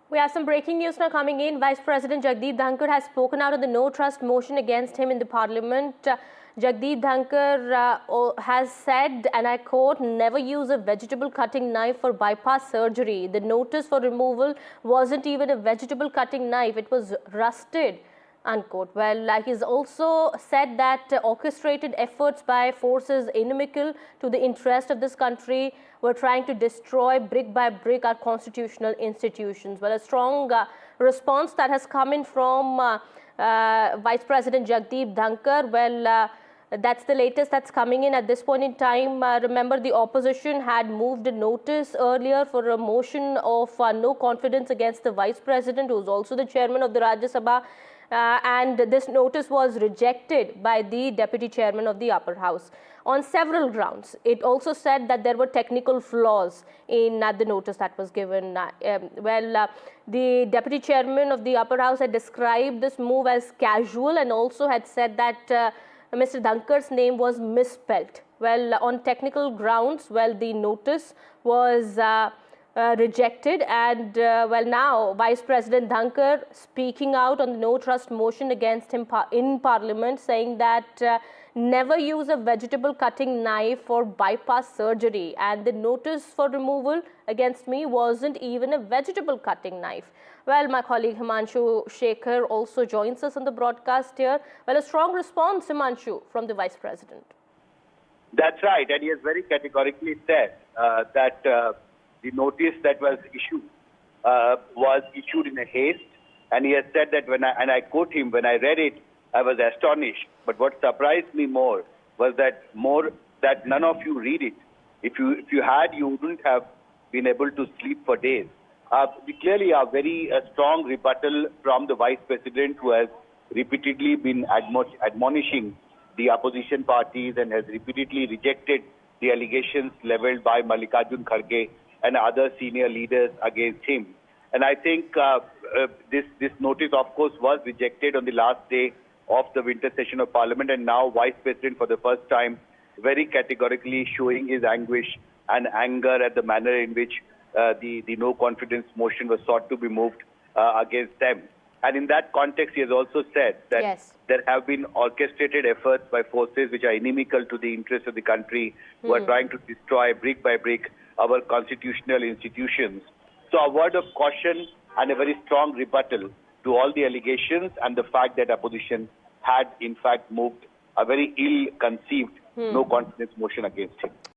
We have some breaking news now coming in. Vice President Jagdeep Dhankhar has spoken out on the no trust motion against him in the Parliament. Jagdeep Dhankhar has said, and I quote, "Never use a vegetable cutting knife for bypass surgery. The notice for removal wasn't even a vegetable cutting knife. It was rusted." Unquote. Well, he's also said that orchestrated efforts by forces inimical to the interest of this country were trying to destroy brick by brick our constitutional institutions. Well, a strong response that has come in from Vice President Jagdeep Dhankhar. Well, that's the latest that's coming in at this point in time. Remember, the opposition had moved a notice earlier for a motion of no confidence against the Vice President, who is also the chairman of the Rajya Sabha. And this notice was rejected by the Deputy Chairman of the Upper House on several grounds. It also said that there were technical flaws in the notice that was given. The Deputy Chairman of the Upper House had described this move as casual and also had said that Mr. Dhankhar's name was misspelt. Well, on technical grounds, the notice was rejected, and now Vice President Dhankhar speaking out on the no trust motion against him in Parliament, saying that never use a vegetable cutting knife for bypass surgery, and the notice for removal against me wasn't even a vegetable cutting knife. Well, my colleague Himanshu Shekhar also joins us on the broadcast here. Well, a strong response, Himanshu, from the Vice President. That's right, and he has very categorically said that the notice that was issued in a haste, and he has said that and I quote him, "When I read it, I was astonished. But what surprised me more was that none of you read it. If you had, you wouldn't have been able to sleep for days." We clearly are very strong rebuttal from the Vice President, who has repeatedly been admonishing the opposition parties and has repeatedly rejected the allegations leveled by Mallikarjun Kharge and other senior leaders against him. And I think this notice, of course, was rejected on the last day of the winter session of Parliament, and now Vice President, for the first time, very categorically showing his anguish and anger at the manner in which the no confidence motion was sought to be moved against them. And in that context, he has also said that there have been orchestrated efforts by forces which are inimical to the interests of the country, who are trying to destroy brick by brick our constitutional institutions. So a word of caution and a very strong rebuttal to all the allegations and the fact that opposition had in fact moved a very ill-conceived no confidence motion against him.